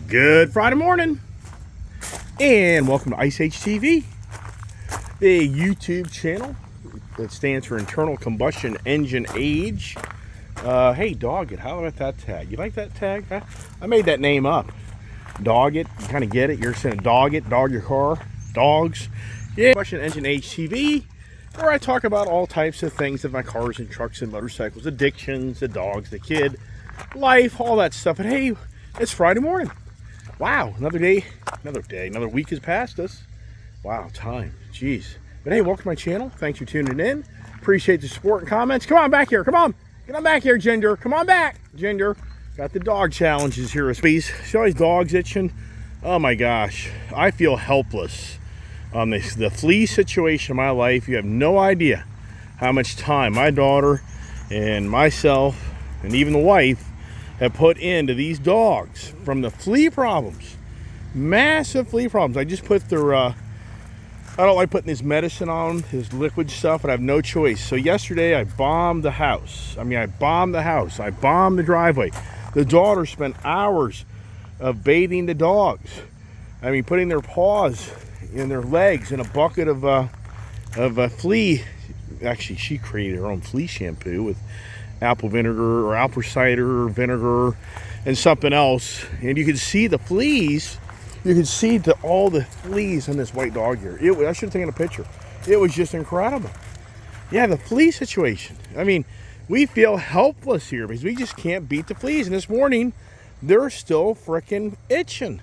Good Friday morning, and welcome to Ice Age TV, the YouTube channel that stands for Internal Combustion Engine Age. Hey, dog it. How about that tag? You like that tag? Huh? I made that name up. Dog it. You kind of get it. You're saying dog it, dog your car, dogs. Yeah. Combustion Engine Age TV, where I talk about all types of things of my cars and trucks and motorcycles, addictions, the dogs, the kid, life, all that stuff. And hey, it's Friday morning. Wow, another week has passed us. Wow, time, jeez. But hey, welcome to my channel. Thanks for tuning in. Appreciate the support and comments. Come on back here, come on. Get on back here, Ginger. Come on back, Ginger. Got the dog challenges here. Please, see all these dogs itching? Oh my gosh, I feel helpless on this, the flea situation in my life. You have no idea how much time my daughter and myself and even the wife have put into these dogs from the flea problems. Massive flea problems. I just put their, I don't like putting this medicine on, this liquid stuff, but I have no choice. So yesterday I bombed the house. I bombed the driveway. The daughter spent hours of bathing the dogs. Putting their paws in their legs in a bucket of flea. Actually, she created her own flea shampoo with apple vinegar or apple cider vinegar and something else, and you can see the fleas. You can see all the fleas on this white dog here. I should have taken a picture. It was just incredible. Yeah, the flea situation. We feel helpless here because we just can't beat the fleas. And this morning, they're still freaking itching.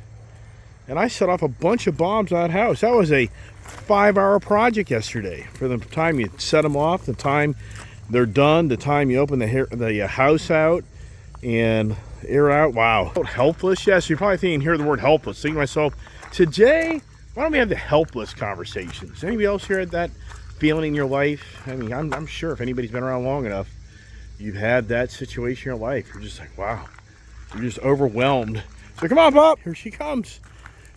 And I set off a bunch of bombs on that house. That was a 5-hour project yesterday. For the time you set them off, the time they're done, the time you open the house out and air out. Wow. Helpless? Yes, you're probably thinking, hear the word helpless. Thinking to myself, today, why don't we have the helpless conversations? Anybody else here had that feeling in your life? I'm sure if anybody's been around long enough, you've had that situation in your life. You're just like, wow. You're just overwhelmed. So come on, Pop. Here she comes.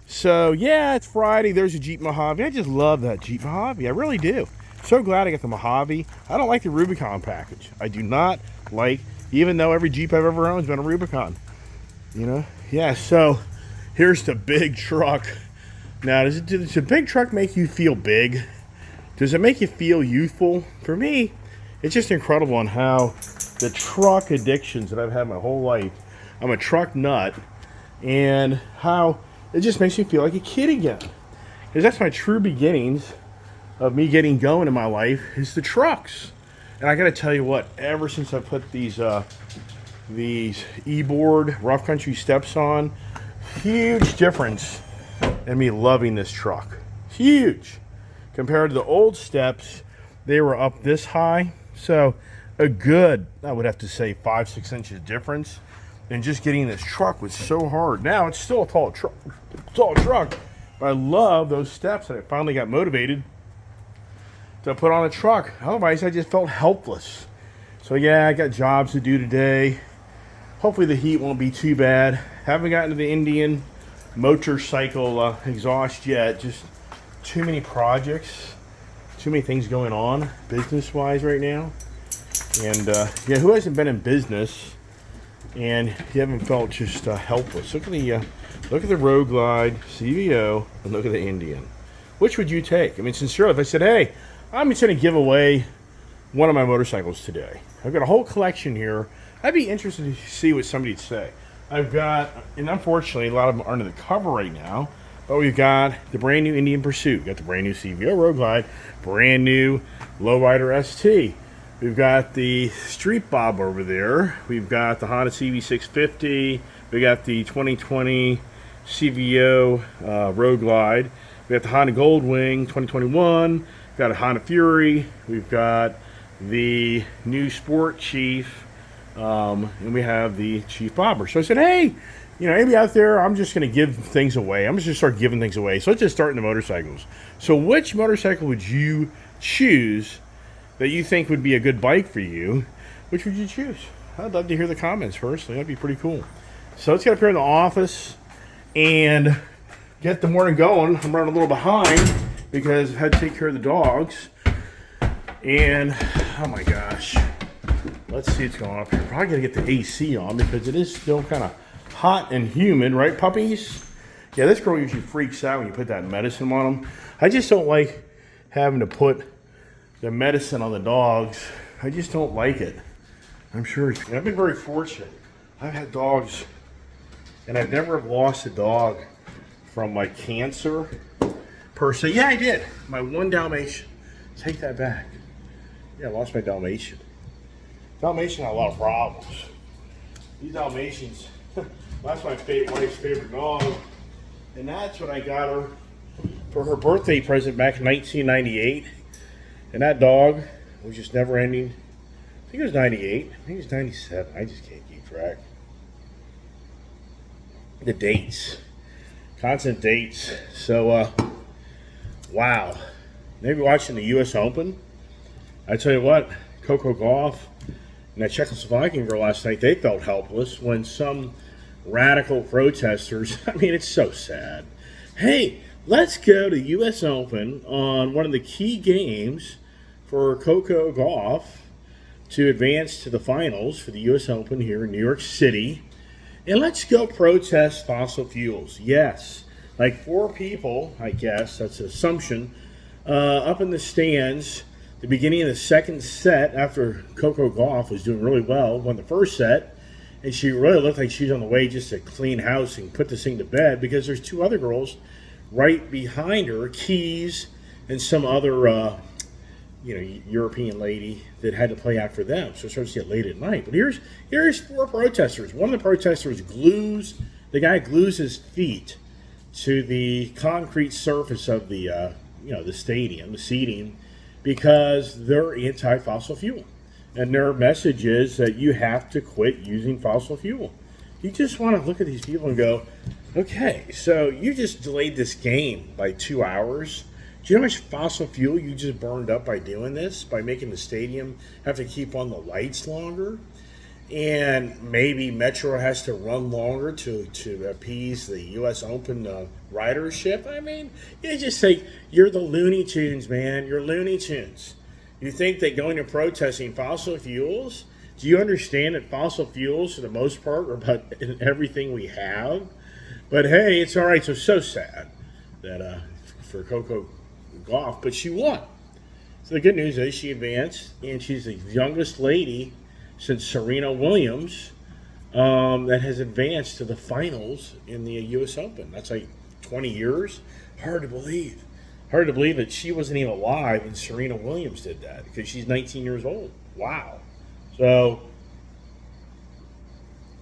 So, yeah, it's Friday. There's a Jeep Mojave. I just love that Jeep Mojave. I really do. So glad I got the Mojave. I don't like the Rubicon package. I do not like, even though every Jeep I've ever owned has been a Rubicon. Yeah, so here's the big truck. Now, does the big truck make you feel big? Does it make you feel youthful? For me, it's just incredible on how the truck addictions that I've had my whole life, I'm a truck nut, and how it just makes me feel like a kid again. Because that's my true beginnings of me getting going in my life, is the trucks. And I gotta tell you what, ever since I put these e-board rough country steps on, huge difference in me loving this truck. Huge. Compared to the old steps, they were up this high. So a good, I would have to say 5-6 inches difference. And just getting this truck was so hard. Now it's still a tall truck, but I love those steps, and I finally got motivated to put on a truck. Otherwise, I just felt helpless. So yeah, I got jobs to do today. Hopefully the heat won't be too bad. Haven't gotten to the Indian motorcycle exhaust yet. Just too many projects, too many things going on business-wise right now. And yeah, who hasn't been in business and you haven't felt just helpless? Look at the Road Glide, CVO, and look at the Indian. Which would you take? Sincerely, if I said, hey, I'm just going to give away one of my motorcycles today. I've got a whole collection here. I'd be interested to see what somebody'd say. I've got, and unfortunately, a lot of them aren't under the cover right now, but we've got the brand new Indian Pursuit. We've got the brand new CVO Road Glide, brand new Lowrider ST. We've got the Street Bob over there. We've got the Honda CV650. We got the 2020 CVO Road Glide. We got the Honda Goldwing 2021. We've got a Honda Fury. We've got the new Sport Chief. And we have the Chief Bobber. So I said, hey, maybe out there, I'm just going to give things away. I'm just going to start giving things away. So let's just start in the motorcycles. So which motorcycle would you choose that you think would be a good bike for you? Which would you choose? I'd love to hear the comments personally. That'd be pretty cool. So let's get up here in the office and get the morning going. I'm running a little behind because I had to take care of the dogs. And, oh my gosh. Let's see what's going on up here. Probably got to get the AC on because it is still kind of hot and humid, right, puppies? Yeah, this girl usually freaks out when you put that medicine on them. I just don't like having to put the medicine on the dogs. I just don't like it. I'm sure. I've been very fortunate. I've had dogs, and I've never lost a dog from like cancer per se. Yeah, I did. My one Dalmatian. Take that back. Yeah, I lost my Dalmatian. Dalmatian had a lot of problems. These Dalmatians, that's my wife's favorite dog. And that's what I got her for her birthday present back in 1998. And that dog was just never ending. I think it was 98. I think it was 97. I just can't keep track. The dates. Constant dates. So, wow. Maybe watching the U.S. Open. I tell you what, Coco Gauff and that Czechoslovakian girl last night, they felt helpless when some radical protesters, I mean, it's so sad. Hey, let's go to U.S. Open on one of the key games for Coco Gauff to advance to the finals for the U.S. Open here in New York City. And let's go protest fossil fuels. Yes, like 4 people, I guess, that's an assumption, up in the stands the beginning of the second set after Coco Gauff was doing really well, won the first set, and she really looked like she was on the way just to clean house and put this thing to bed because there's 2 other girls right behind her, Keys and some other European lady that had to play after them. So it starts to get late at night. But here's 4 protesters. One of the protesters glues his feet to the concrete surface of the the stadium, the seating, because they're anti-fossil fuel. And their message is that you have to quit using fossil fuel. You just want to look at these people and go, okay, so you just delayed this game by 2 hours. Do you know how much fossil fuel you just burned up by doing this? By making the stadium have to keep on the lights longer? And maybe Metro has to run longer to appease the U.S. Open ridership? I mean, you just say, you're the Looney Tunes, man. You're Looney Tunes. You think that going to protesting fossil fuels, do you understand that fossil fuels, for the most part, are about everything we have? But hey, it's all right. So sad that for Coco Gauff, but she won. So the good news is she advanced, and she's the youngest lady since Serena Williams that has advanced to the finals in the U.S. Open. That's like 20 years. Hard to believe. Hard to believe that she wasn't even alive when Serena Williams did that because she's 19 years old. Wow. So,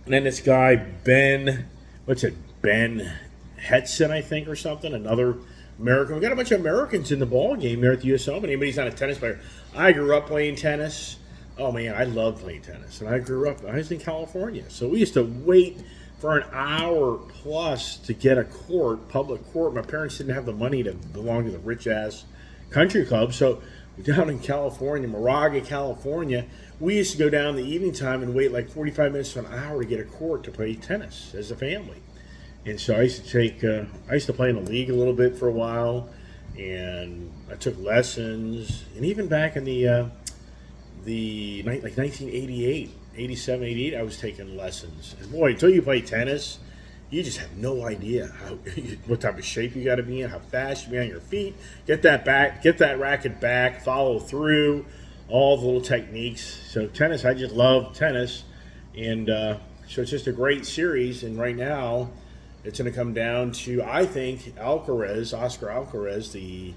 and then this guy, Ben Hetson, I think, or something, another American. We got a bunch of Americans in the ball game there at the U.S. Open. Anybody's not a tennis player. I grew up playing tennis. Oh, man, I love playing tennis. And I was in California. So we used to wait for an hour plus to get a public court. My parents didn't have the money to belong to the rich-ass country club. So down in California, Moraga, California, we used to go down in the evening time and wait like 45 minutes to an hour to get a court to play tennis as a family. And so I used to play in the league a little bit for a while, and I took lessons. And even back in the 1988, 87, 88, I was taking lessons. And boy, until you play tennis, you just have no idea what type of shape you got to be in, how fast you be on your feet, get that racket back, follow through, all the little techniques. So tennis, I just love tennis, and so it's just a great series. And right now, it's going to come down to, I think, Oscar Alcaraz, the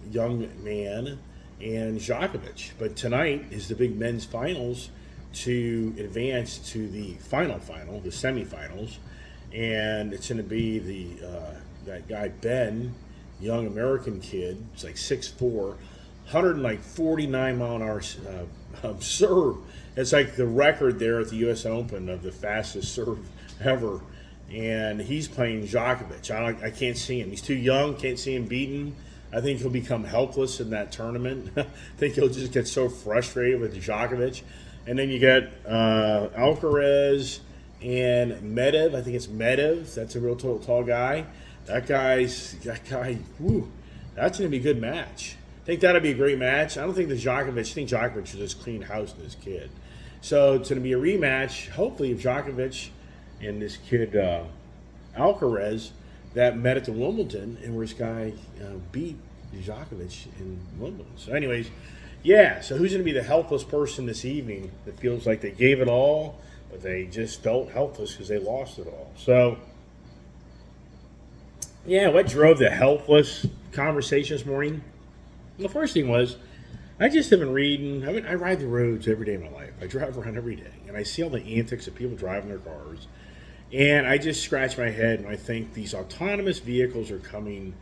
young man, and Djokovic. But tonight is the big men's finals to advance to the final, the semifinals, and it's going to be that guy Ben, young American kid. He's like 6'4", 149 mile an hour serve. It's like the record there at the U.S. Open of the fastest serve ever, and he's playing Djokovic. I can't see him. He's too young. Can't see him beaten. I think he'll become helpless in that tournament. I think he'll just get so frustrated with Djokovic. And then you get Alcaraz and Medvedev. I think it's Medvedev. That's a real tall guy. That guy, whew, that's going to be a good match. I think that'll be a great match. I think Djokovic should just clean house with his kid. So it's going to be a rematch, hopefully, of Djokovic and this kid Alcaraz that met at the Wimbledon, and where this guy beat Djokovic in Wimbledon. So, anyways, yeah. So, who's going to be the helpless person this evening that feels like they gave it all, but they just felt helpless because they lost it all? So, yeah, what drove the helpless conversation this morning? Well, the first thing was I just have been reading. I ride the roads every day of my life. I drive around every day, and I see all the antics of people driving their cars. And I just scratch my head, and I think these autonomous vehicles are coming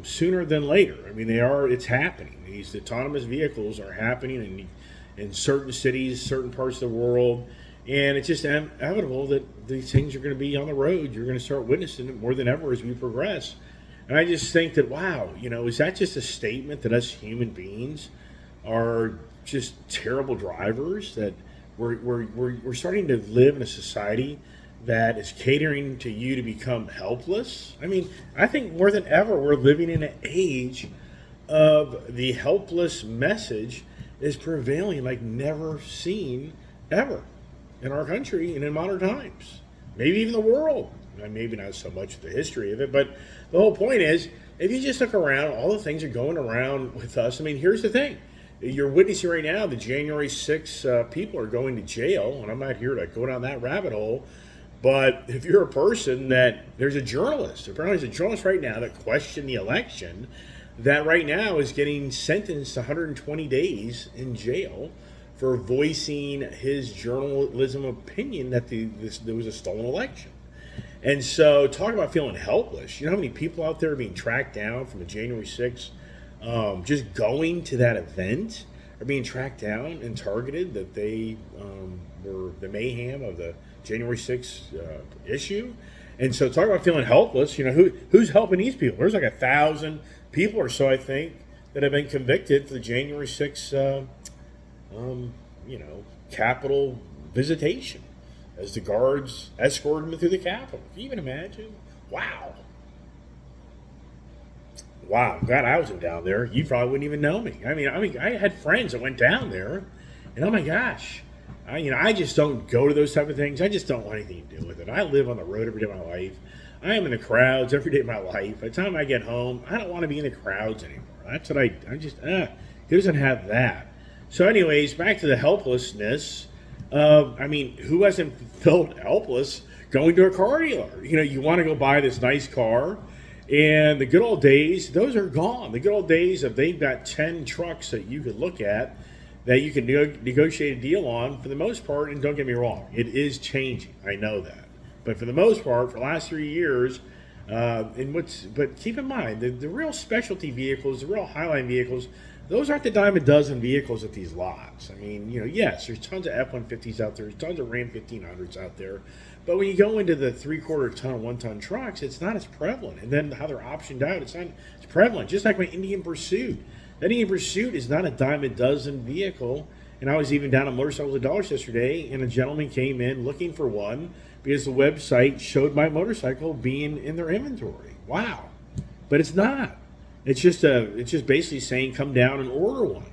sooner than later. I mean, they are. It's happening. These autonomous vehicles are happening in certain cities, certain parts of the world, and it's just inevitable that these things are going to be on the road. You're going to start witnessing it more than ever as we progress. And I just think that, wow, is that just a statement that us human beings are just terrible drivers? That we're starting to live in a society that is catering to you to become helpless? I mean, I think more than ever we're living in an age of the helpless message is prevailing like never seen ever in our country and in modern times. Maybe even the world. Maybe not so much the history of it, but the whole point is, if you just look around, all the things are going around with us. I mean, here's the thing. You're witnessing right now the January 6th people are going to jail, and I'm not here to go down that rabbit hole. But if you're a person there's a journalist, apparently there's a journalist right now that questioned the election, that right now is getting sentenced to 120 days in jail for voicing his journalism opinion that there was a stolen election. And so, talk about feeling helpless. You know how many people out there are being tracked down from the January 6th, just going to that event, are being tracked down and targeted, that they were the mayhem of the January 6th issue. And so, talk about feeling helpless. Who's helping these people? There's like 1,000 people or so, I think, that have been convicted for the January 6th, Capitol visitation, as the guards escorted them through the Capitol. Can you even imagine? Wow. I'm glad I wasn't down there. You probably wouldn't even know me. I mean, I had friends that went down there, and oh my gosh, I just don't go to those type of things. I just don't want anything to do with it. I live on the road every day of my life. I am in the crowds every day of my life. By the time I get home, I don't want to be in the crowds anymore. That's what he doesn't have that. So anyways, back to the helplessness. Who hasn't felt helpless going to a car dealer? You want to go buy this nice car, and the good old days, those are gone. The good old days of they've got 10 trucks that you could look at that you can negotiate a deal on for the most part. And don't get me wrong, it is changing. I know that. But for the most part, for the last 3 years, but keep in mind, the real specialty vehicles, the real highline vehicles, those aren't the dime a dozen vehicles at these lots. I mean, yes, there's tons of F-150s out there, there's tons of Ram 1500s out there, but when you go into the 3/4 ton, 1 ton trucks, it's not as prevalent. And then how they're optioned out, it's not as prevalent. Just like my Indian Pursuit. That Indian Pursuit is not a dime a dozen vehicle. And I was even down at Motorcycles at Dollars yesterday, and a gentleman came in looking for one because the website showed my motorcycle being in their inventory. Wow. But it's not. It's just basically saying come down and order one.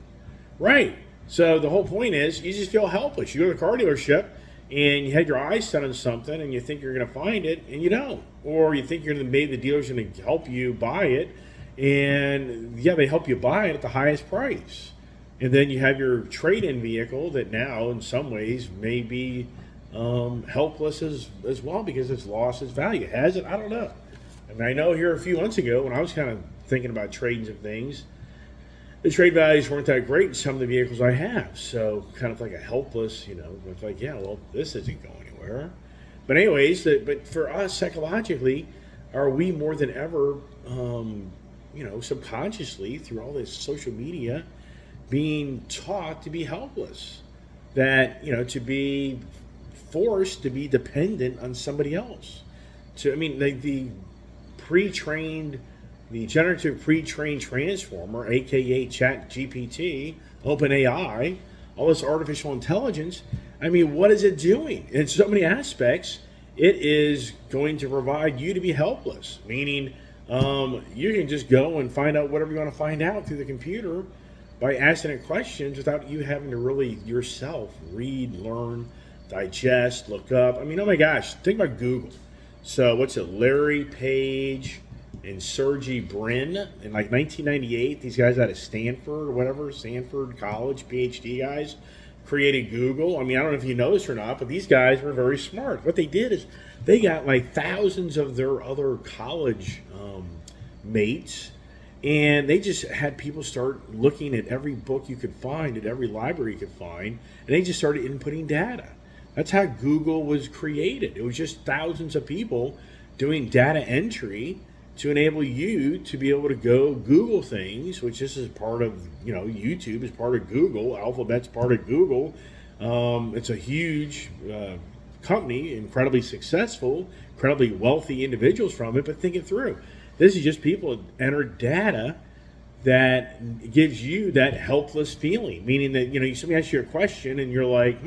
Right. So the whole point is you just feel helpless. You go to the car dealership and you had your eyes set on something and you think you're going to find it and you don't. Or you think maybe the dealer's going to help you buy it, and they help you buy it at the highest price. And then you have your trade-in vehicle that now in some ways may be helpless as well because it's lost its value. Has it? I don't know. I mean, I know here a few months ago when I was kind of thinking about trades and things, the trade values weren't that great in some of the vehicles I have. So kind of like a helpless, it's like, this isn't going anywhere. But anyways, but for us psychologically, are we more than ever, subconsciously through all this social media being taught to be helpless? That, to be forced to be dependent on somebody else. The generative pre-trained transformer, aka ChatGPT, OpenAI, all this artificial intelligence, what is it doing? In so many aspects, it is going to provide you to be helpless, meaning you can just go and find out whatever you want to find out through the computer by asking it questions without you having to really yourself read, learn, digest, look up. I mean, oh my gosh, think about Google. So what's it? Larry Page and Sergey Brin in like 1998. These guys out of Stanford or whatever, Stanford College, PhD guys, created Google. I mean, I don't know if you know this or not, but these guys were very smart. What they did is they got like thousands of their other college mates, and they just had people start looking at every book you could find, at every library you could find, and they just started inputting data. That's how Google was created. It was just thousands of people doing data entry to enable you to be able to go Google things, which this is part of, YouTube is part of Google, Alphabet's part of Google. It's a huge company, incredibly successful, incredibly wealthy individuals from it, but think it through. This is just people that enter data that gives you that helpless feeling, meaning that, somebody asks you a question and you're like,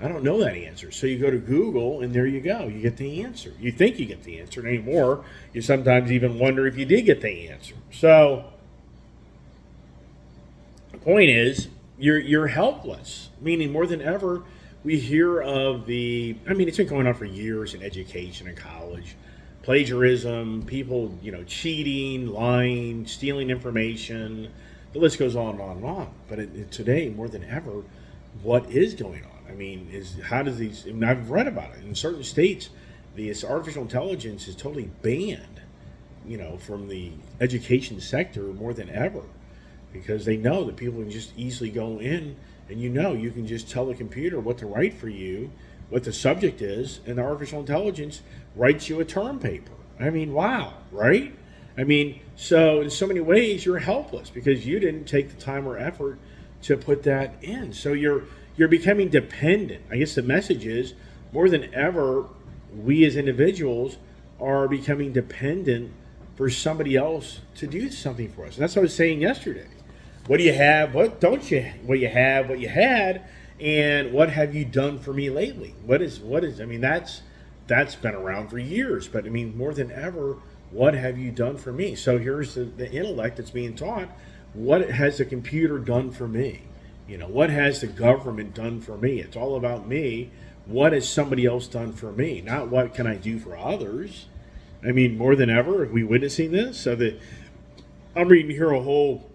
I don't know that answer. So you go to Google and there you go. You get the answer. You think you get the answer. And anymore, you sometimes even wonder if you did get the answer. So the point is, you're helpless, meaning more than ever, we hear of it's been going on for years in education and college. Plagiarism, people, cheating, lying, stealing information. The list goes on and on and on. But today, more than ever, what is going on? I've read about it. In certain states, this artificial intelligence is totally banned, from the education sector more than ever, because they know that people can just easily go in and you can just tell the computer what to write for you, what the subject is, and the artificial intelligence writes you a term paper. I mean, wow, right? So in so many ways, you're helpless because you didn't take the time or effort to put that in. So you're becoming dependent. I guess the message is, more than ever, we as individuals are becoming dependent for somebody else to do something for us. And that's what I was saying yesterday. What do you have? What don't you? What you have? What you had? And what have you done for me lately? That's been around for years. But more than ever, what have you done for me? So here's the intellect that's being taught. What has the computer done for me? What has the government done for me? It's all about me. What has somebody else done for me? Not what can I do for others. More than ever, are we witnessing this? So I'm reading here a whole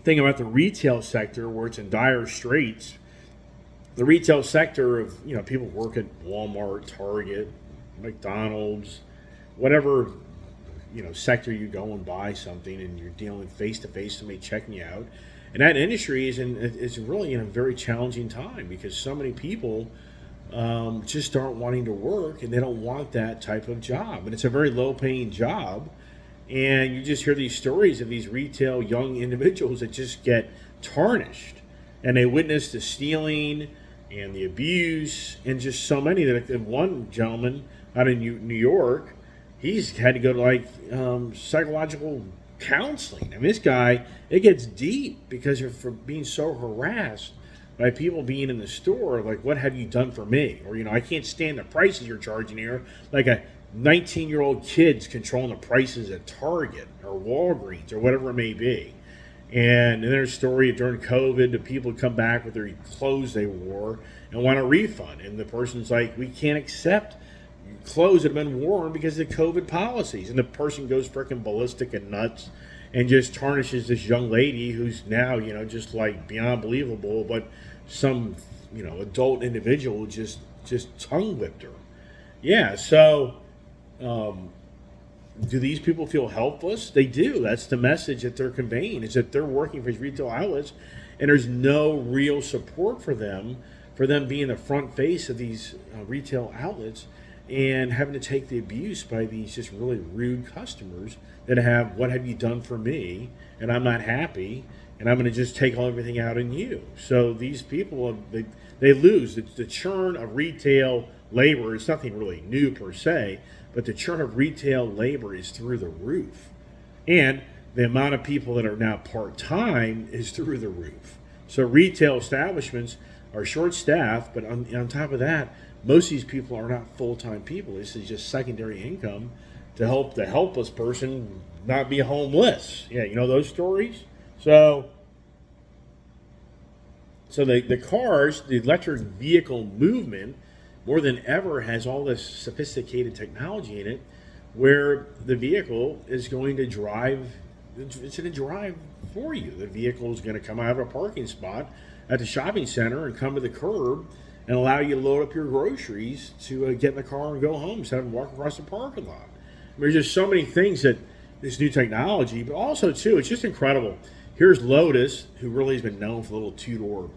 thing about the retail sector where it's in dire straits. The retail sector of, people work at Walmart, Target, McDonald's, whatever, sector you go and buy something and you're dealing face to face, somebody checking you out. And that industry is really in a very challenging time because so many people just aren't wanting to work and they don't want that type of job. And it's a very low-paying job. And you just hear these stories of these retail young individuals that just get tarnished. And they witness the stealing and the abuse and just so many. That one gentleman out in New York, he's had to go to psychological counseling. This guy, it gets deep because for being so harassed by people being in the store, like, what have you done for me? Or, I can't stand the prices you're charging here. Like a 19-year-old kid's controlling the prices at Target or Walgreens or whatever it may be. And there's a story during COVID, the people come back with their clothes they wore and want a refund. And the person's like, we can't accept clothes that have been worn because of the COVID policies. And the person goes freaking ballistic and nuts and just tarnishes this young lady who's now, just like beyond believable, but some, adult individual just tongue whipped her. Yeah, so do these people feel helpless? They do. That's the message that they're conveying, is that they're working for these retail outlets and there's no real support for them being the front face of these retail outlets and having to take the abuse by these just really rude customers that have, what have you done for me? And I'm not happy, and I'm going to just take everything out on you. So these people, they lose. The churn of retail labor is nothing really new per se, but the churn of retail labor is through the roof. And the amount of people that are now part-time is through the roof. So retail establishments are short-staffed, but on top of that, most of these people are not full-time people. This is just secondary income to help the helpless person not be homeless. Yeah, you know those stories? So So the cars, the electric vehicle movement, more than ever has all this sophisticated technology in it, where the vehicle is going to drive. It's going to drive for you. The vehicle is going to come out of a parking spot at the shopping center and come to the curb and allow you to load up your groceries to get in the car and go home instead of walk across the parking lot. There's just so many things that this new technology, but also too, it's just incredible. Here's Lotus, who really has been known for the little two-door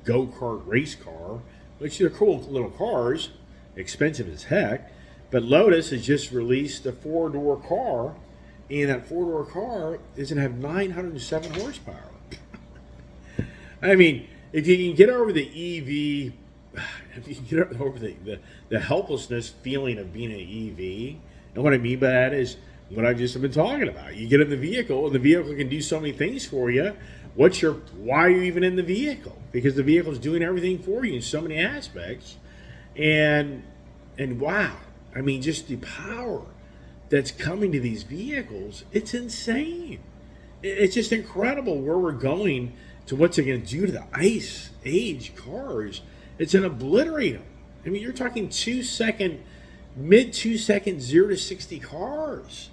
go-kart race car, which are cool little cars, expensive as heck. But Lotus has just released a four-door car, and that four-door car is going to have 907 horsepower. I mean, if you can get over the EV, if you can get over the helplessness feeling of being an EV, and what I mean by that is what I've just been talking about. You get in the vehicle, and the vehicle can do so many things for you. Why are you even in the vehicle? Because the vehicle is doing everything for you in so many aspects. And wow, I mean, just the power that's coming to these vehicles, it's insane. It's just incredible where we're going to what's it going to do to the ice age cars. It's going to obliterate them. I mean, you're talking mid 2 second 0 to 60 cars.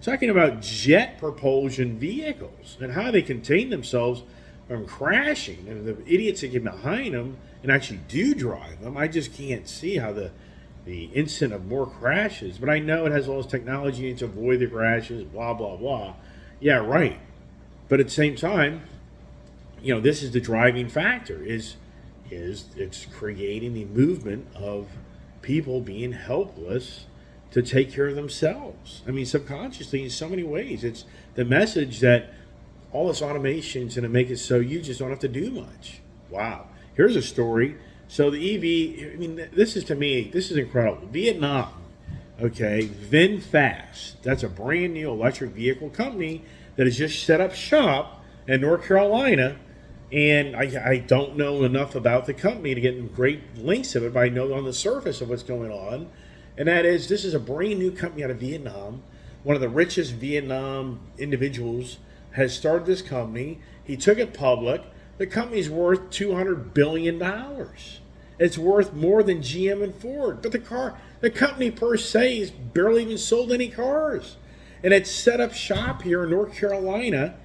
Talking about jet propulsion vehicles and how they contain themselves from crashing, and the idiots that get behind them and actually do drive them. I just can't see how the instant of more crashes. But I know it has all this technology to avoid the crashes, blah blah blah. Yeah, right. But at the same time, this is the driving factor. Is it's creating the movement of people being helpless to take care of themselves. I mean, subconsciously, in so many ways, it's the message that all this automation is going to make it so you just don't have to do much. Wow. Here's a story. So the EV, I mean, this is incredible. Vietnam, okay, VinFast, that's a brand new electric vehicle company that has just set up shop in North Carolina. And I don't know enough about the company to get in great links of it, but I know on the surface of what's going on. And that is, this is a brand new company out of Vietnam. One of the richest Vietnam individuals has started this company. He took it public. The company's worth $200 billion. It's worth more than GM and Ford. But the company per se has barely even sold any cars. And it's set up shop here in North Carolina.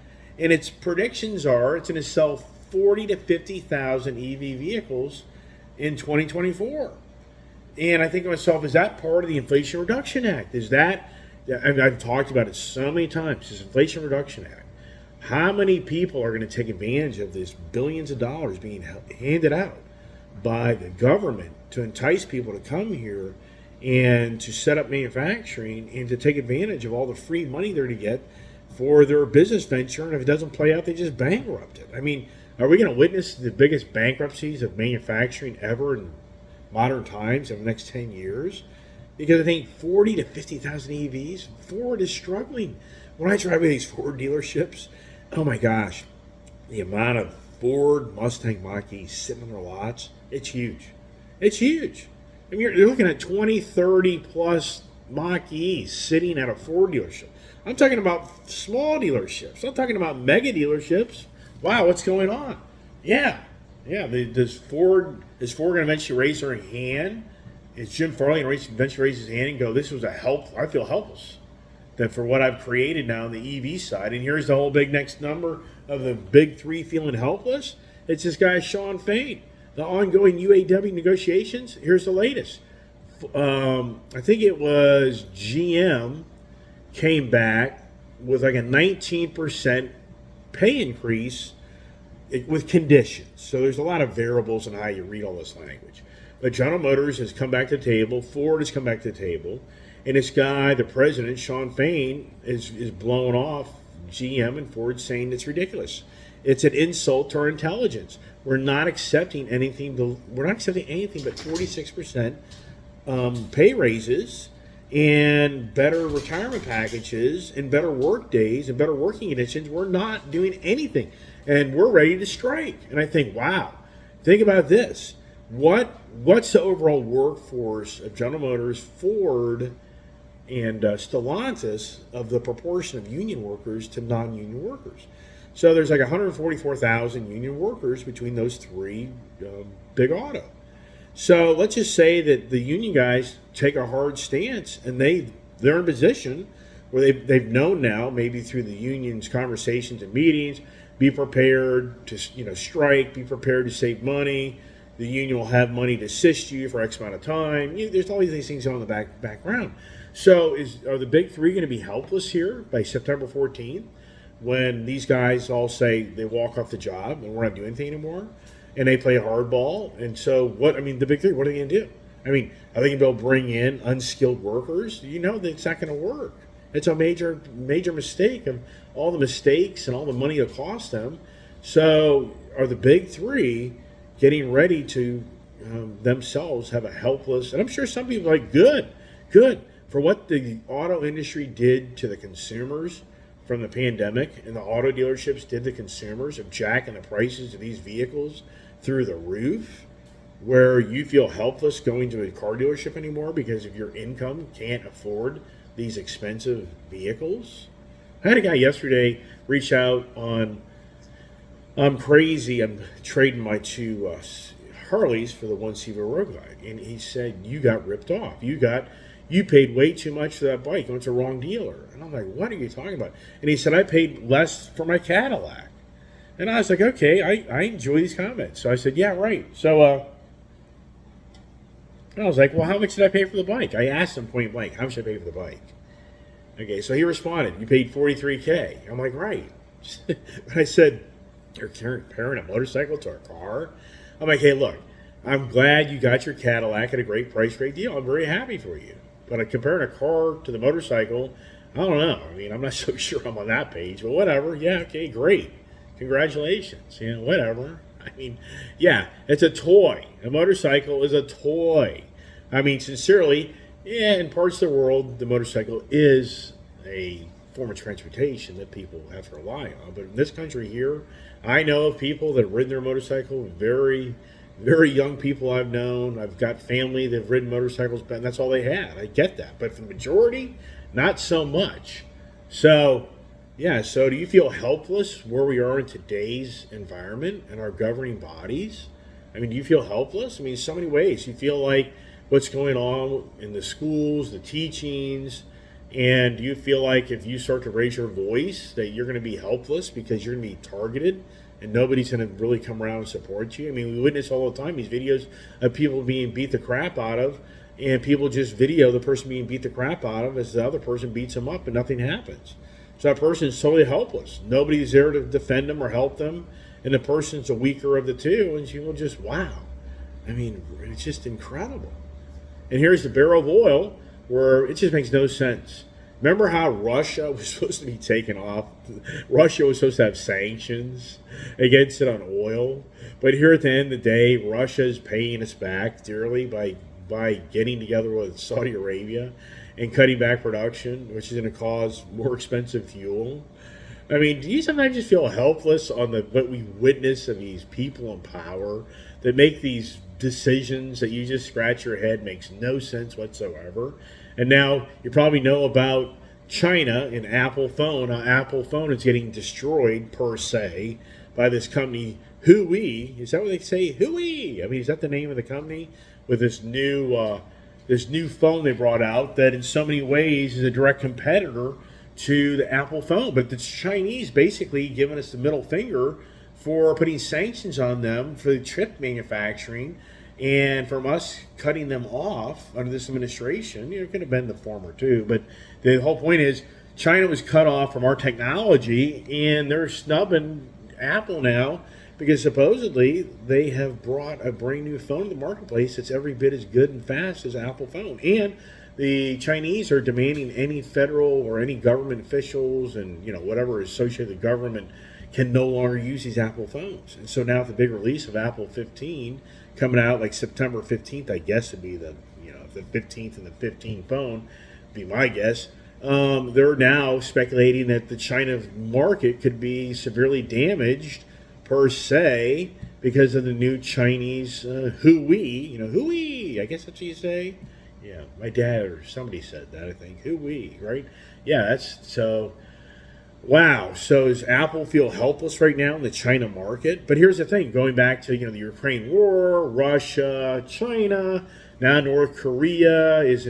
And its predictions are it's going to sell 40 to 50,000 EV vehicles in 2024. And I think to myself, is that part of the Inflation Reduction Act? I've talked about it so many times, this Inflation Reduction Act. How many people are going to take advantage of this billions of dollars being handed out by the government to entice people to come here and to set up manufacturing and to take advantage of all the free money they're going to get for their business venture? And if it doesn't play out, they just bankrupt it. I mean, are we going to witness the biggest bankruptcies of manufacturing ever in modern times in the next 10 years? Because I think 40 to 50,000 EVs, Ford is struggling. When I drive by these Ford dealerships, oh my gosh, the amount of Ford Mustang Mach-E's sitting on their lots, it's huge. It's huge. I mean, you're looking at 20, 30 plus Mach-E's sitting at a Ford dealership. I'm talking about small dealerships. I'm talking about mega dealerships. Wow, what's going on? Yeah. Is Ford going to eventually raise their hand? Is Jim Farley going to eventually raise his hand and go, this was I feel helpless that for what I've created now on the EV side. And here's the whole big next number of the big three feeling helpless. It's this guy, Sean Fain. The ongoing UAW negotiations, here's the latest. I think it was GM came back with like a 19% pay increase with conditions. So there's a lot of variables in how you read all this language. But General Motors has come back to the table. Ford has come back to the table. And this guy, the president, Sean Fain, is blowing off GM and Ford, saying it's ridiculous. It's an insult to our intelligence. We're not accepting anything. We're not accepting anything but 46% pay raises and better retirement packages and better work days and better working conditions. We're not doing anything, and we're ready to strike. And I think, wow, think about this. What's the overall workforce of General Motors, Ford, and Stellantis of the proportion of union workers to non-union workers? So there's like 144,000 union workers between those three big auto. So let's just say that the union guys take a hard stance, and they're in a position where they've known now, maybe through the union's conversations and meetings, be prepared to strike, be prepared to save money. The union will have money to assist you for X amount of time. There's all these things on the background. So are the big three going to be helpless here by September 14th when these guys all say they walk off the job and we're not doing anything anymore? And they play hardball. And so the big three, what are they going to do? Are they going to be able to bring in unskilled workers? That's not going to work. It's a major mistake of all the mistakes and all the money it cost them. So are the big three getting ready to themselves have a helpless, and I'm sure some people are like, good, for what the auto industry did to the consumers from the pandemic, and the auto dealerships did to consumers of jacking the prices of these vehicles through the roof, where you feel helpless going to a car dealership anymore because of your income can't afford these expensive vehicles. I had a guy yesterday reach out on, I'm crazy, I'm trading my two Harleys for the 1CV Road Glide, and he said, you got ripped off. You paid way too much for that bike. Went to the wrong dealer. And I'm like, what are you talking about? And he said, I paid less for my Cadillac. And I was like, okay, I enjoy these comments. So I said, yeah, right. So I was like, well, how much did I pay for the bike? I asked him point blank, how much did I pay for the bike? Okay, so he responded, you paid $43K. I'm like, right. I said, you're comparing a motorcycle to a car? I'm like, hey, look, I'm glad you got your Cadillac at a great price, great deal. I'm very happy for you. But comparing a car to the motorcycle, I don't know. I'm not so sure I'm on that page, but whatever. Yeah, okay, great. Congratulations. Whatever. Yeah, it's a toy. A motorcycle is a toy. Sincerely, yeah, in parts of the world, the motorcycle is a form of transportation that people have to rely on. But in this country here, I know of people that have ridden their motorcycle, very, very young people I've known. I've got family that have ridden motorcycles, and that's all they had. I get that. But for the majority, not so much. So, yeah, so do you feel helpless where we are in today's environment and our governing bodies? Do you feel helpless? In so many ways. You feel like what's going on in the schools, the teachings, and do you feel like if you start to raise your voice that you're going to be helpless because you're going to be targeted and nobody's going to really come around and support you? We witness all the time these videos of people being beat the crap out of, and people just video the person being beat the crap out of as the other person beats them up and nothing happens. So that person is totally helpless. Nobody's there to defend them or help them, and the person's the weaker of the two, and you will just, wow. It's just incredible. And here's the barrel of oil where it just makes no sense. Remember how Russia was supposed to be taken off? Russia was supposed to have sanctions against it on oil. But here at the end of the day, Russia is paying us back dearly by getting together with Saudi Arabia and cutting back production, which is going to cause more expensive fuel. Do you sometimes just feel helpless on what we witness of these people in power that make these decisions that you just scratch your head, makes no sense whatsoever? And now you probably know about China and Apple phone. Apple phone is getting destroyed per se by this company Hui. Is that what they say? Hui. Is that the name of the company with this new phone they brought out that in so many ways is a direct competitor to the Apple phone? But the Chinese basically giving us the middle finger for putting sanctions on them for the chip manufacturing, and from us cutting them off under this administration. It could have been the former too, but the whole point is China was cut off from our technology, and they're snubbing Apple now because supposedly they have brought a brand new phone to the marketplace that's every bit as good and fast as Apple phone. And the Chinese are demanding any federal or any government officials and whatever is associated with the government can no longer use these Apple phones. And so now with the big release of Apple 15 coming out like September 15th, I guess would be the 15th and the 15 phone, be my guess. They're now speculating that the China market could be severely damaged per se because of the new Chinese Hui. Hui, I guess that's what you say. Yeah, my dad or somebody said that, I think. Hui, right? Yeah, that's so. Wow. So does Apple feel helpless right now in the China market? But here's the thing: going back to the Ukraine war, Russia, China, now North Korea is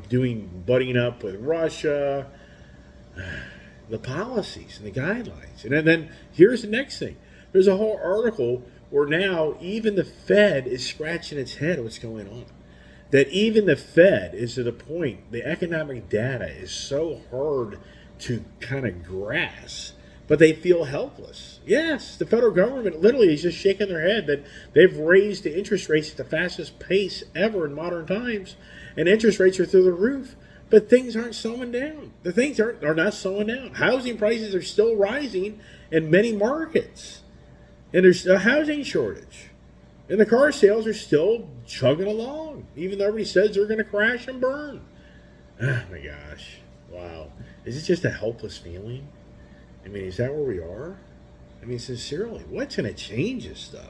doing butting up with Russia. The policies and the guidelines, and then here's the next thing: there's a whole article where now even the Fed is scratching its head at what's going on. That even the Fed is to the point, the economic data is so hard to kind of grasp, but they feel helpless. Yes, the federal government literally is just shaking their head that they've raised the interest rates at the fastest pace ever in modern times, and interest rates are through the roof. But things aren't slowing down. The things are not slowing down. Housing prices are still rising in many markets, and there's a housing shortage. And the car sales are still chugging along, even though everybody says they're going to crash and burn. Oh my gosh. Wow. Is it just a helpless feeling? I mean, is that where we are? I mean, sincerely, what's going to change this stuff?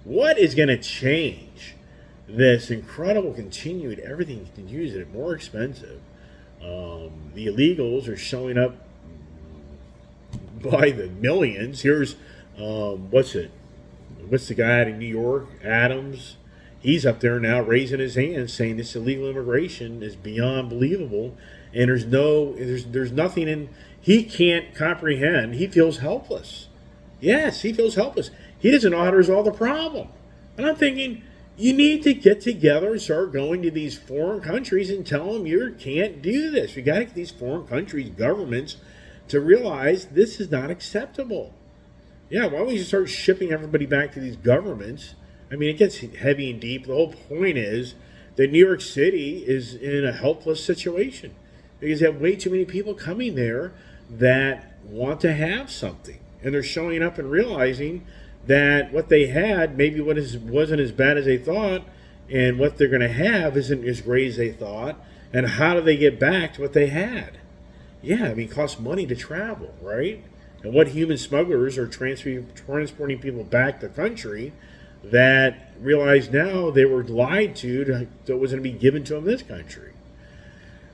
What is going to change this incredible continued, everything continues to get more expensive? The illegals are showing up by the millions. Here's, what's the guy out in New York, Adams? He's up there now raising his hand saying this illegal immigration is beyond believable, and there's nothing in, he can't comprehend. He feels helpless. Yes, he feels helpless. He doesn't know how to resolve the problem. And I'm thinking, you need to get together and start going to these foreign countries and tell them you can't do this. You got to get these foreign countries' governments to realize this is not acceptable. Yeah, why don't we just start shipping everybody back to these governments? I mean, it gets heavy and deep. The whole point is that New York City is in a helpless situation because you have way too many people coming there that want to have something. And they're showing up and realizing that what they had maybe wasn't as bad as they thought, and what they're going to have isn't as great as they thought. And how do they get back to what they had? Yeah, I mean, it costs money to travel, right? And what human smugglers are transporting people back to the country that realize now they were lied to that was going to be given to them in this country.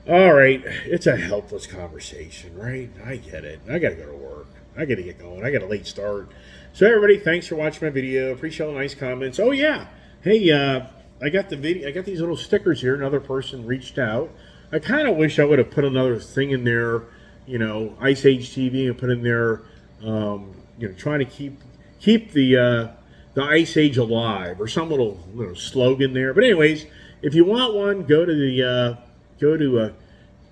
All right, it's a helpless conversation, right? I get it. I got to go to work. I got to get going. I got a late start. So everybody, thanks for watching my video. Appreciate all the nice comments. Oh yeah, hey, I got the video. I got these little stickers here. Another person reached out. I kind of wish I would have put another thing in there, Ice Age TV, and put in there, trying to keep the Ice Age alive, or some little slogan there. But anyways, if you want one, go to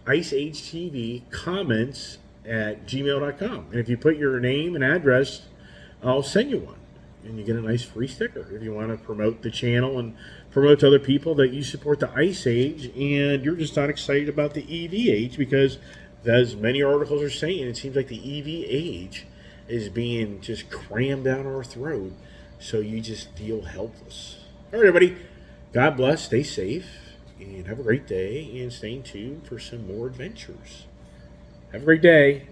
Ice Age TV comments at gmail.com, and if you put your name and address, I'll send you one, and you get a nice free sticker if you want to promote the channel and promote to other people that you support the Ice Age and you're just not excited about the EV age, because as many articles are saying, it seems like the EV age is being just crammed down our throat, so you just feel helpless. All right, everybody, God bless, stay safe, and have a great day, and stay tuned for some more adventures. Have a great day.